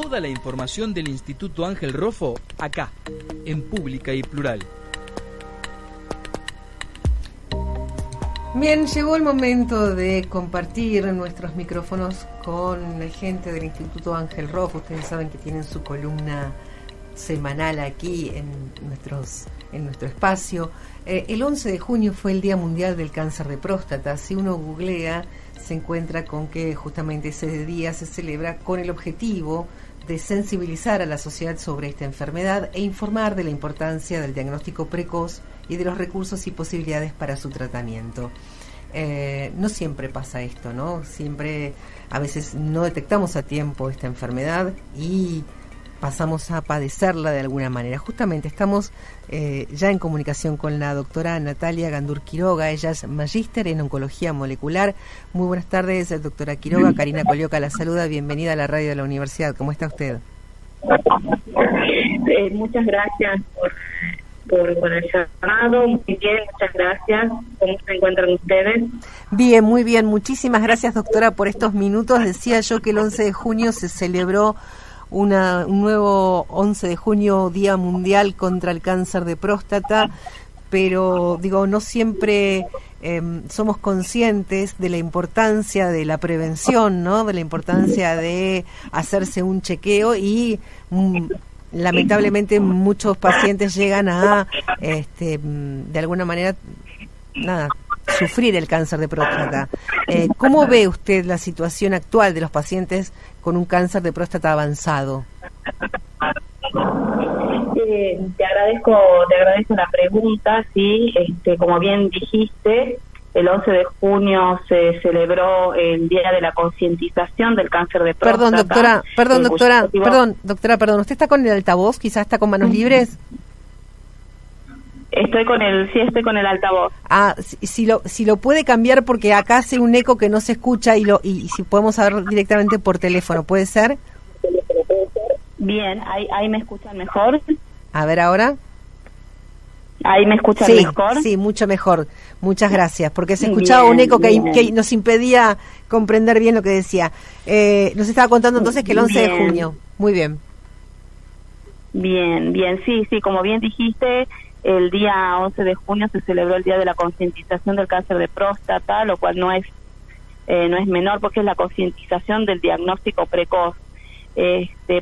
Toda la información del Instituto Ángel Roffo, acá, en Pública y Plural. Bien, llegó el momento de compartir nuestros micrófonos con la gente del Instituto Ángel Roffo. Ustedes saben que tienen su columna semanal aquí en nuestro espacio. El 11 de junio fue el Día Mundial del Cáncer de Próstata. Si uno googlea, se encuentra con que justamente ese día se celebra con el objetivo de sensibilizar a la sociedad sobre esta enfermedad e informar de la importancia del diagnóstico precoz y de los recursos y posibilidades para su tratamiento. No siempre pasa esto, ¿no? A veces no detectamos a tiempo esta enfermedad y pasamos a padecerla de alguna manera. Justamente estamos ya en comunicación con la doctora Natalia Gandur Quiroga. Ella es magíster en oncología molecular. Muy buenas tardes, doctora Quiroga. Karina Colioca la saluda. Bienvenida a la radio de la universidad. ¿Cómo está usted? Muchas gracias por el llamado. Muy bien, muchas gracias. ¿Cómo se encuentran ustedes? Bien, muy bien. Muchísimas gracias, doctora, por estos minutos. Decía yo que el 11 de junio se celebró un nuevo 11 de junio, Día Mundial contra el Cáncer de Próstata, pero no siempre somos conscientes de la importancia de la prevención, ¿no? De la importancia de hacerse un chequeo y lamentablemente muchos pacientes llegan a de alguna manera sufrir el cáncer de próstata. ¿Cómo ve usted la situación actual de los pacientes con un cáncer de próstata avanzado? Te agradezco la pregunta. Sí, como bien dijiste, el 11 de junio se celebró el Día de la Concientización del Cáncer de Próstata. Perdón, doctora, ¿usted está con el altavoz? ¿Quizás está con manos libres? Estoy con el altavoz. Si lo puede cambiar, porque acá hace un eco que no se escucha y si podemos hablar directamente por teléfono, ¿puede ser? Bien, ahí me escuchan mejor. A ver ahora. Ahí me escuchan mejor. Sí, mucho mejor. Muchas gracias, porque se escuchaba un eco que nos impedía comprender bien lo que decía. Nos estaba contando entonces que el 11 de junio. Muy bien. Bien, sí, como bien dijiste, el día 11 de junio se celebró el Día de la Concientización del Cáncer de Próstata, lo cual no es menor, porque es la concientización del diagnóstico precoz.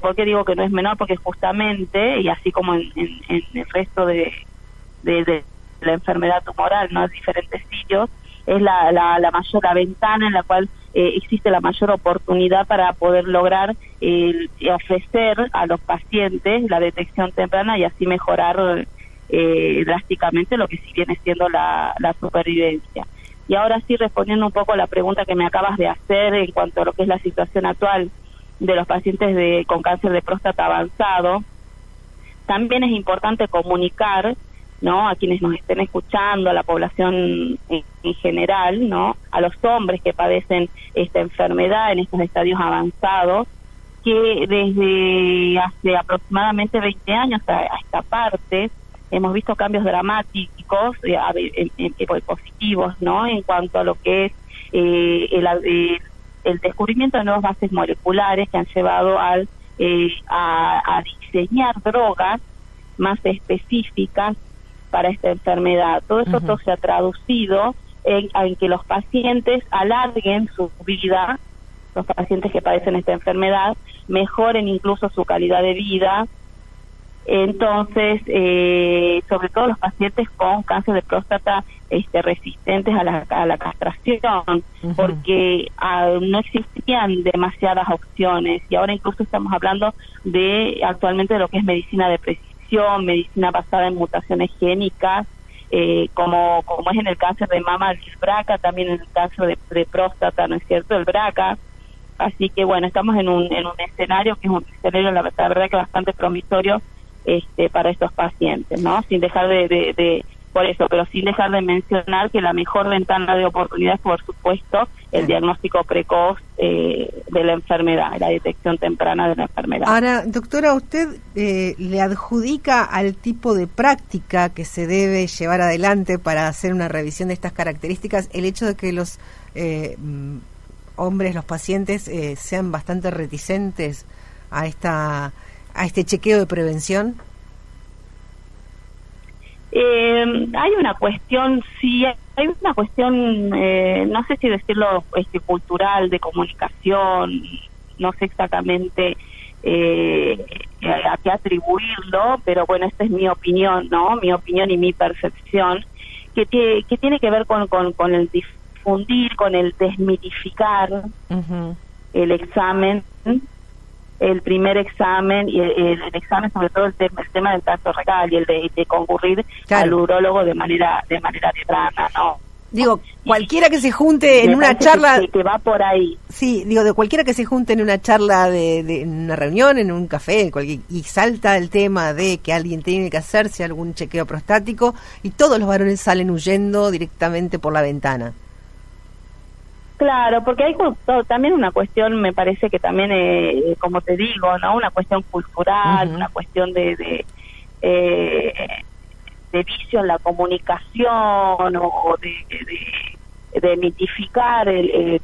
¿Por qué digo que no es menor? Porque justamente, y así como en el resto de la enfermedad tumoral, ¿no?, diferentes sitios, es la ventana en la cual existe la mayor oportunidad para poder lograr ofrecer a los pacientes la detección temprana y así mejorar drásticamente lo que sí viene siendo la supervivencia. Y ahora sí, respondiendo un poco a la pregunta que me acabas de hacer en cuanto a lo que es la situación actual de los pacientes con cáncer de próstata avanzado, también es importante comunicar, ¿no?, a quienes nos estén escuchando, a la población en general, ¿no?, a los hombres que padecen esta enfermedad en estos estadios avanzados, que desde hace aproximadamente 20 años a esta parte hemos visto cambios dramáticos, positivos, ¿no?, en cuanto a lo que es el descubrimiento de nuevas bases moleculares que han llevado a diseñar drogas más específicas para esta enfermedad. Todo eso se ha traducido en que los pacientes alarguen su vida, los pacientes que padecen esta enfermedad, mejoren incluso su calidad de vida. Entonces, sobre todo los pacientes con cáncer de próstata resistentes a la castración, porque no existían demasiadas opciones, y ahora incluso estamos hablando actualmente de lo que es medicina de precisión, medicina basada en mutaciones génicas, como es en el cáncer de mama, el BRCA, también en el cáncer de próstata, ¿no es cierto?, el BRCA. Así que bueno, estamos en un escenario que es un escenario, la verdad que bastante promisorio para estos pacientes, ¿no? Sin dejar pero sin dejar de mencionar que la mejor ventana de oportunidad es, por supuesto, el diagnóstico precoz de la enfermedad, la detección temprana de la enfermedad. Ahora, doctora, ¿usted le adjudica al tipo de práctica que se debe llevar adelante para hacer una revisión de estas características el hecho de que los hombres, los pacientes, sean bastante reticentes a este chequeo de prevención? Hay una cuestión, sí, hay una cuestión, no sé si decirlo cultural, de comunicación, no sé exactamente a qué atribuirlo, pero bueno, esta es mi opinión, ¿no? Mi opinión y mi percepción, que tiene que ver con el difundir, con el desmitificar el examen, el primer examen y el examen, sobre todo el tema del tracto rectal y el de concurrir al urólogo de manera temprana, ¿no? Digo, cualquiera que se junte en una charla que va por ahí. Sí, digo, de cualquiera que se junte en una charla de una reunión, en un café, y salta el tema de que alguien tiene que hacerse algún chequeo prostático y todos los varones salen huyendo directamente por la ventana. Claro, porque hay también una cuestión, me parece que también, como te digo, ¿no? Una cuestión cultural, una cuestión de vicio en la comunicación o de mitificar el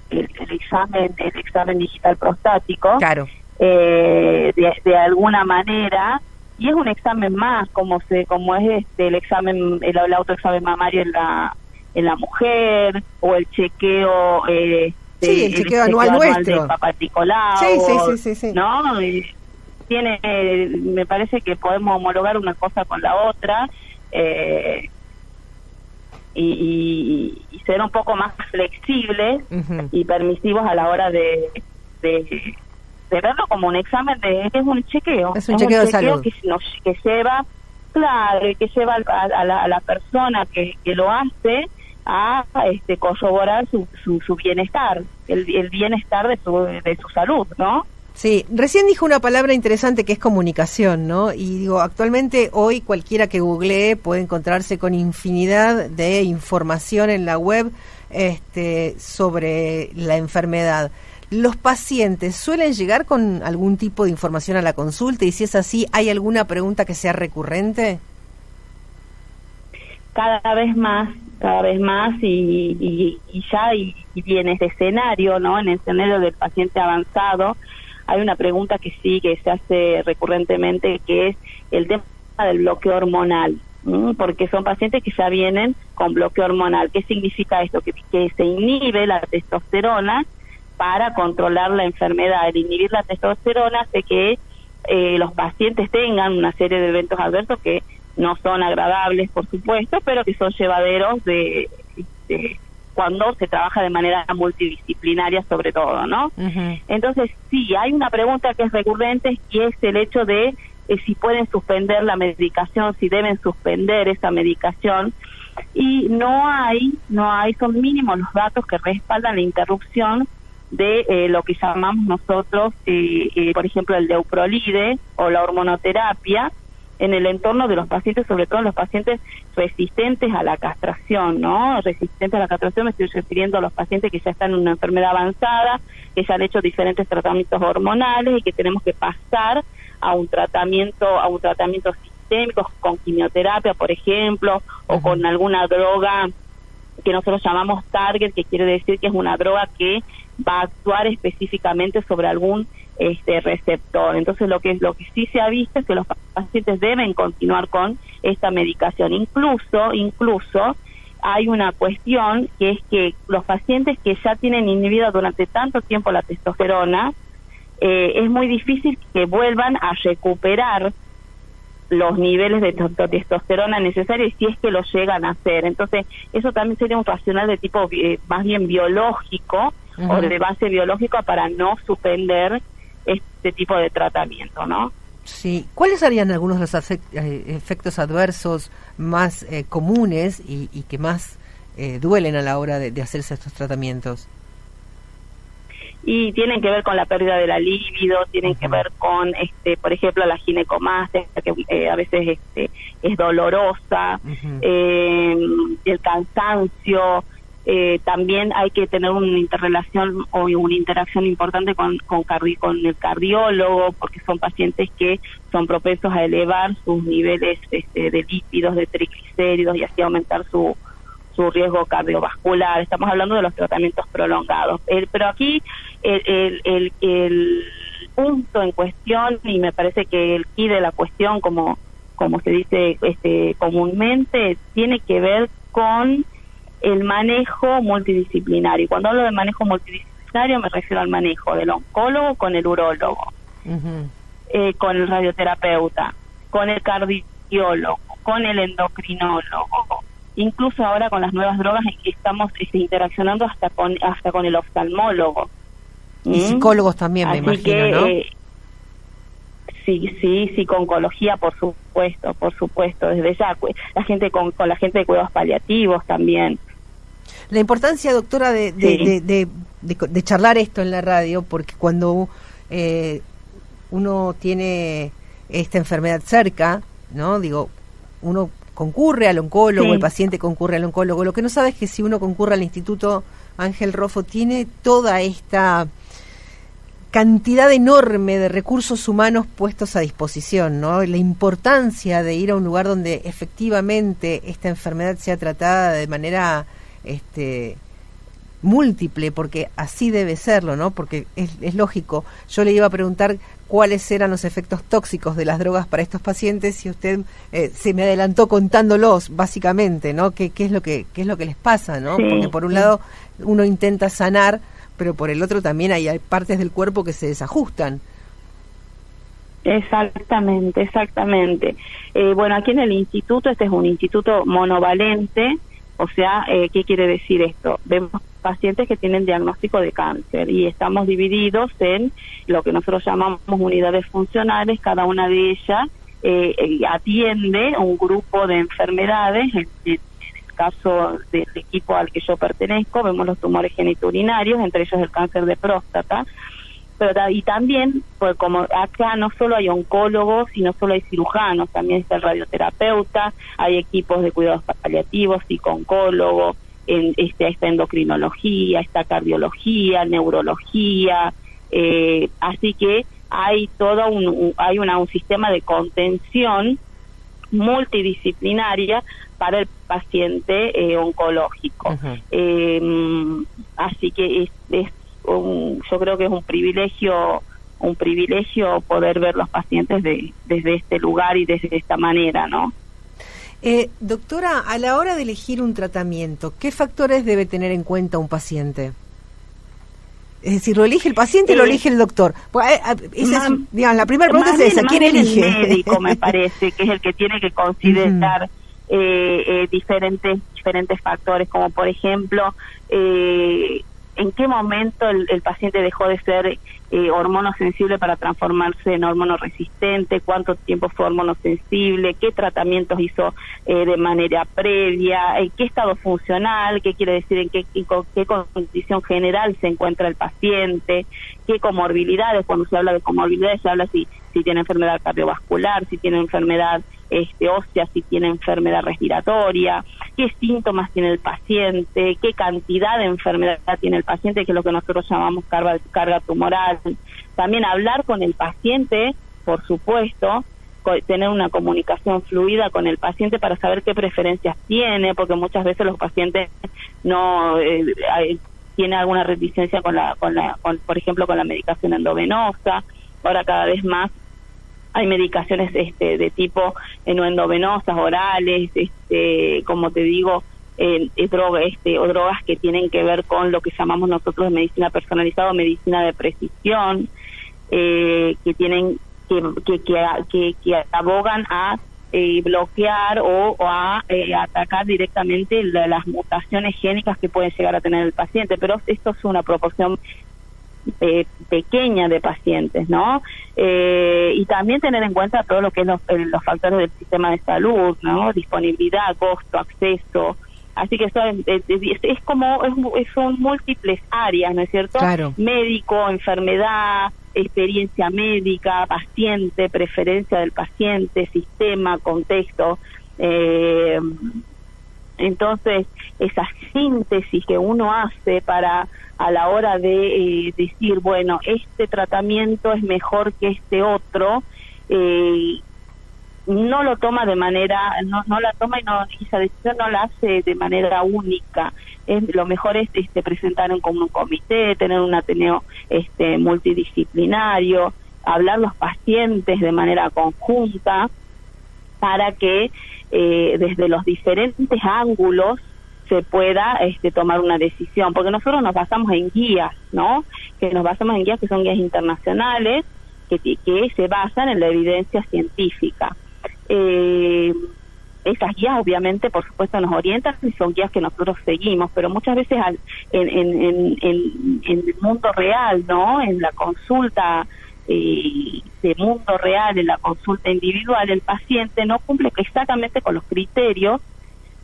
examen digital prostático. Claro. De alguna manera, y es un examen más, como es el examen, el autoexamen mamario en la mujer, o el chequeo el chequeo anual nuestro de Papa Nicolau, sí. ¿no? Me parece que podemos homologar una cosa con la otra, y ser un poco más flexibles y permisivos a la hora de verlo como un examen, que es un chequeo. Es un chequeo de salud. Que lleva, claro, y que lleva a la persona que lo hace a corroborar su bienestar, el bienestar de su salud, ¿no? Sí, recién dijo una palabra interesante que es comunicación, ¿no? Y digo, actualmente hoy cualquiera que googlee puede encontrarse con infinidad de información en la web sobre la enfermedad. ¿Los pacientes suelen llegar con algún tipo de información a la consulta? Y si es así, ¿hay alguna pregunta que sea recurrente? Cada vez más y viene este escenario, ¿no? En el escenario del paciente avanzado hay una pregunta que se hace recurrentemente, que es el tema del bloqueo hormonal, porque son pacientes que ya vienen con bloqueo hormonal. ¿Qué significa esto? Que se inhibe la testosterona para controlar la enfermedad. El inhibir la testosterona hace que los pacientes tengan una serie de eventos adversos que no son agradables, por supuesto, pero que son llevaderos de cuando se trabaja de manera multidisciplinaria, sobre todo, ¿no? Entonces, sí, hay una pregunta que es recurrente, y es el hecho de si pueden suspender la medicación, si deben suspender esa medicación, y no hay, son mínimos los datos que respaldan la interrupción de lo que llamamos nosotros, por ejemplo, el Leuprolide o la hormonoterapia, en el entorno de los pacientes, sobre todo los pacientes resistentes a la castración, ¿no? Resistentes a la castración, me estoy refiriendo a los pacientes que ya están en una enfermedad avanzada, que ya han hecho diferentes tratamientos hormonales y que tenemos que pasar a un tratamiento sistémico con quimioterapia, por ejemplo, o con alguna droga que nosotros llamamos target, que quiere decir que es una droga que va a actuar específicamente sobre algún receptor. Entonces lo que sí se ha visto es que los pacientes deben continuar con esta medicación. Incluso hay una cuestión, que es que los pacientes que ya tienen inhibida durante tanto tiempo la testosterona, es muy difícil que vuelvan a recuperar los niveles de testosterona necesarios, si es que lo llegan a hacer. Entonces eso también sería un racional de tipo más bien biológico, o de base biológica, para no suspender este tipo de tratamiento, ¿no? Sí. ¿Cuáles serían algunos de los efectos adversos más comunes y que más duelen a la hora de hacerse estos tratamiamientos? Y tienen que ver con la pérdida de la libido, tienen que ver con, por ejemplo, la ginecomastia, que a veces es dolorosa, el cansancio. También hay que tener una interrelación o una interacción importante con el cardiólogo, porque son pacientes que son propensos a elevar sus niveles de lípidos, de triglicéridos, y así aumentar su riesgo cardiovascular. Estamos hablando de los tratamientos prolongados. Pero aquí el punto en cuestión, y me parece que el quid de la cuestión, como se dice comúnmente, tiene que ver con el manejo multidisciplinario. Y cuando hablo de manejo multidisciplinario me refiero al manejo del oncólogo con el urólogo, con el radioterapeuta, con el cardiólogo, con el endocrinólogo, incluso ahora con las nuevas drogas en que estamos interaccionando hasta con el oftalmólogo. Y psicólogos también, me imagino, que, ¿no? Sí, con oncología, por supuesto, desde ya, la gente con la gente de cuidados paliativos también. La importancia, doctora, de charlar esto en la radio, porque cuando uno tiene esta enfermedad cerca, ¿no? Digo, uno concurre al oncólogo, el paciente concurre al oncólogo. Lo que no sabe es que si uno concurre al Instituto Ángel Roffo, tiene toda esta cantidad enorme de recursos humanos puestos a disposición, ¿no? La importancia de ir a un lugar donde efectivamente esta enfermedad sea tratada de manera múltiple, porque así debe serlo, ¿no? Porque es lógico. Yo le iba a preguntar cuáles eran los efectos tóxicos de las drogas para estos pacientes y usted se me adelantó contándolos, básicamente, ¿no? ¿Qué es lo que les pasa, ¿no? Porque por un lado uno intenta sanar, pero por el otro también hay partes del cuerpo que se desajustan. Exactamente. Bueno, aquí en el instituto, este es un instituto monovalente, o sea, ¿qué quiere decir esto? Vemos pacientes que tienen diagnóstico de cáncer y estamos divididos en lo que nosotros llamamos unidades funcionales. Cada una de ellas atiende un grupo de enfermedades. En el caso del equipo al que yo pertenezco, vemos los tumores genitourinarios, entre ellos el cáncer de próstata. Y también, pues como acá no solo hay oncólogos, sino solo hay cirujanos, también está el radioterapeuta, hay equipos de cuidados paliativos, psico-oncólogo, esta endocrinología, esta cardiología, neurología, así que hay todo un sistema de contención multidisciplinaria para el paciente oncológico. Así que yo creo que es un privilegio poder ver los pacientes desde este lugar y desde esta manera, ¿no? Doctora, a la hora de elegir un tratamiento, ¿qué factores debe tener en cuenta un paciente? Es decir, ¿lo elige el paciente o lo elige el doctor? Pues, digamos, la primera pregunta es esa, ¿quién elige? El médico, me parece, que es el que tiene que considerar diferentes factores, como por ejemplo, en qué momento el paciente dejó de ser hormonosensible para transformarse en hormonoresistente, cuánto tiempo fue hormonosensible, qué tratamientos hizo de manera previa, en qué estado funcional, qué quiere decir, en qué condición general se encuentra el paciente, qué comorbilidades. Cuando se habla de comorbilidades se habla si tiene enfermedad cardiovascular, si tiene enfermedad ósea, si tiene enfermedad respiratoria, qué síntomas tiene el paciente, qué cantidad de enfermedad tiene el paciente, que es lo que nosotros llamamos carga tumoral. También hablar con el paciente, por supuesto, tener una comunicación fluida con el paciente para saber qué preferencias tiene, porque muchas veces los pacientes no tienen alguna reticencia por ejemplo, con la medicación endovenosa. Ahora cada vez más hay medicaciones de tipo no endovenosas, orales, como te digo, drogas que tienen que ver con lo que llamamos nosotros medicina personalizada o medicina de precisión, que tienen que abogan a bloquear o a atacar directamente las mutaciones génicas que pueden llegar a tener el paciente, pero esto es una proporción pequeña de pacientes, ¿no? Y también tener en cuenta todo lo que es los factores del sistema de salud, ¿no? Disponibilidad, costo, acceso. Así que eso son múltiples áreas, ¿no es cierto? Claro. Médico, enfermedad, experiencia médica, paciente, preferencia del paciente, sistema, contexto. Entonces, esa síntesis que uno hace a la hora de decir, bueno, este tratamiento es mejor que este otro, no lo toma de manera, no la toma y esa decisión no la hace de manera única. Lo mejor es presentar como un comité, tener un ateneo multidisciplinario, hablar los pacientes de manera conjunta para que desde los diferentes ángulos se pueda tomar una decisión, porque nosotros nos basamos en guías, ¿no? Que nos basamos en guías que son guías internacionales, que se basan en la evidencia científica. Esas guías obviamente, por supuesto, nos orientan y son guías que nosotros seguimos, pero muchas veces en el mundo real, ¿no? En la consulta de mundo real, en la consulta individual, el paciente no cumple exactamente con los criterios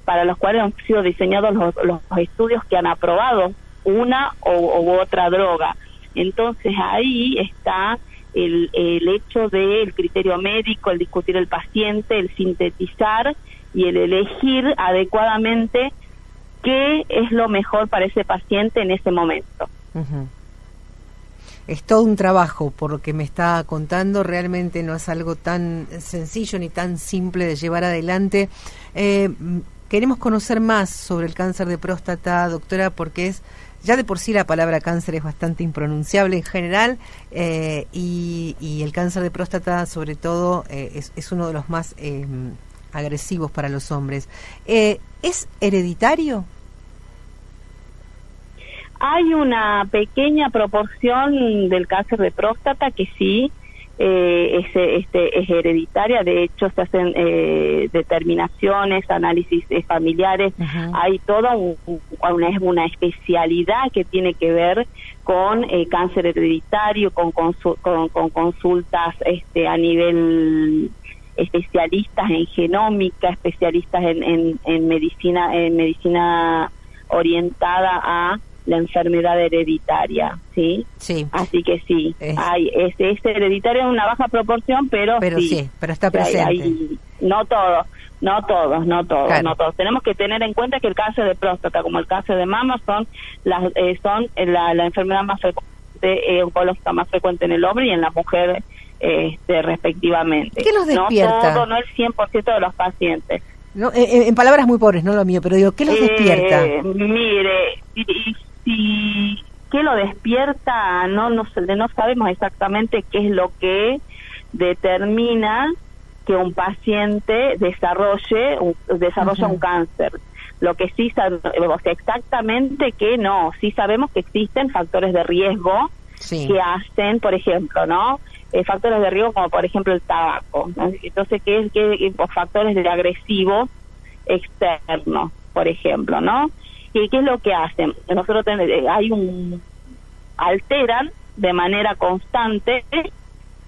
para los cuales han sido diseñados los estudios que han aprobado una u otra droga. Entonces ahí está el hecho del criterio médico, el discutir el paciente, el sintetizar y el elegir adecuadamente qué es lo mejor para ese paciente en ese momento. Uh-huh. Es todo un trabajo, por lo que me está contando, realmente no es algo tan sencillo ni tan simple de llevar adelante. Queremos conocer más sobre el cáncer de próstata, doctora, porque ya de por sí la palabra cáncer es bastante impronunciable en general, y el cáncer de próstata sobre todo es uno de los más agresivos para los hombres. ¿Es hereditario? Hay una pequeña proporción del cáncer de próstata que sí es hereditaria. De hecho, se hacen determinaciones, análisis familiares. Uh-huh. Hay toda una especialidad que tiene que ver con cáncer hereditario, con consultas a nivel especialistas en genómica, especialistas en medicina orientada a la enfermedad hereditaria, ¿sí? Sí. Así que sí, es hereditario en una baja proporción, pero sí, pero está presente. No todos. Tenemos que tener en cuenta que el cáncer de próstata, como el cáncer de mama, son la enfermedad más frecuente, oncológica más frecuente en el hombre y en la mujer, respectivamente. ¿Qué los despierta? No el 100% de los pacientes. No, en palabras muy pobres, no lo mío, pero digo, ¿qué los despierta? Mire, si ¿qué lo despierta? No sabemos exactamente qué es lo que determina que un paciente desarrolle uh-huh. un cáncer. Lo que sí sabemos exactamente que no, sí sabemos que existen factores de riesgo que hacen, por ejemplo, ¿no? Factores de riesgo como por ejemplo el tabaco, ¿no? Entonces ¿qué factores de agresivos externos, por ejemplo, ¿no? ¿Qué es lo que hacen? Nosotros alteran de manera constante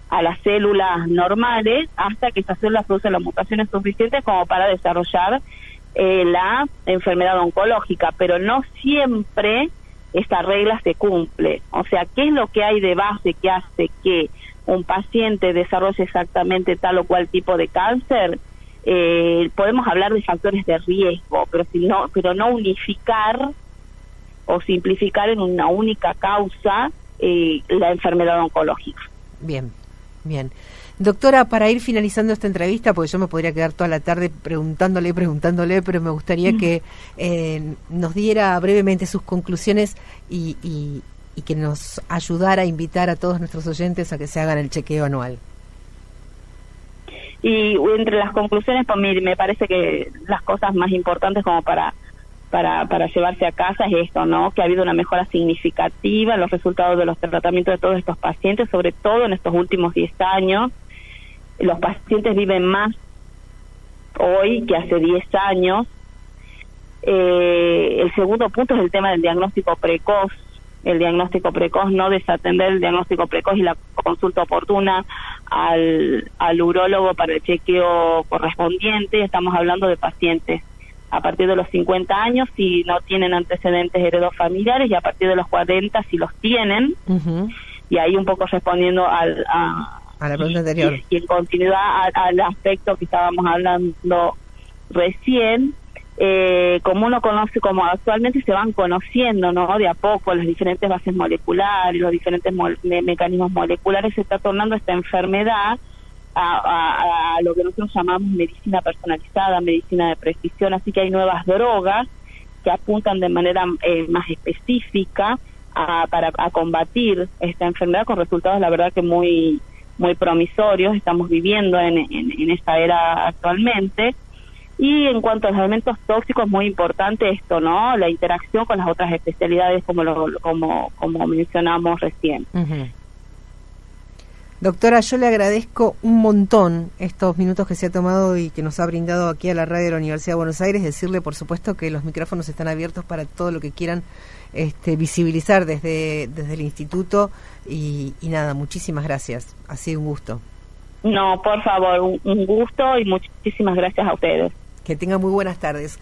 a las células normales hasta que esas células producen las mutaciones suficientes como para desarrollar la enfermedad oncológica, pero no siempre esa regla se cumple. O sea, ¿qué es lo que hay de base que hace que un paciente desarrolle exactamente tal o cual tipo de cáncer? Podemos hablar de factores de riesgo, pero no unificar o simplificar en una única causa la enfermedad oncológica. Bien. Doctora, para ir finalizando esta entrevista, porque yo me podría quedar toda la tarde preguntándole, pero me gustaría que nos diera brevemente sus conclusiones y que nos ayudara a invitar a todos nuestros oyentes a que se hagan el chequeo anual. Y entre las conclusiones, pues me parece que las cosas más importantes como para llevarse a casa es esto, ¿no? Que ha habido una mejora significativa en los resultados de los tratamientos de todos estos pacientes, sobre todo en estos últimos 10 años. Los pacientes viven más hoy que hace 10 años. El segundo punto es el tema del diagnóstico precoz. El diagnóstico precoz, no desatender el diagnóstico precoz y la consulta oportuna al urólogo para el chequeo correspondiente. Estamos hablando de pacientes a partir de los 50 años si no tienen antecedentes heredofamiliares y a partir de los 40 si los tienen. Uh-huh. Y ahí un poco respondiendo a la pregunta anterior. Y en continuidad al aspecto que estábamos hablando recién, como uno conoce, como actualmente se van conociendo, ¿no? De a poco las diferentes bases moleculares, los diferentes mecanismos moleculares, se está tornando esta enfermedad a lo que nosotros llamamos medicina personalizada, medicina de precisión. Así que hay nuevas drogas que apuntan de manera más específica para combatir esta enfermedad con resultados, la verdad, que muy muy promisorios, estamos viviendo en esa era actualmente. Y en cuanto a los elementos tóxicos, muy importante esto, ¿no? La interacción con las otras especialidades, como mencionamos recién. Uh-huh. Doctora, yo le agradezco un montón estos minutos que se ha tomado y que nos ha brindado aquí a la radio de la Universidad de Buenos Aires. Decirle, por supuesto, que los micrófonos están abiertos para todo lo que quieran visibilizar desde el instituto. Y nada, muchísimas gracias. Ha sido un gusto. No, por favor, un gusto y muchísimas gracias a ustedes. Que tengan muy buenas tardes.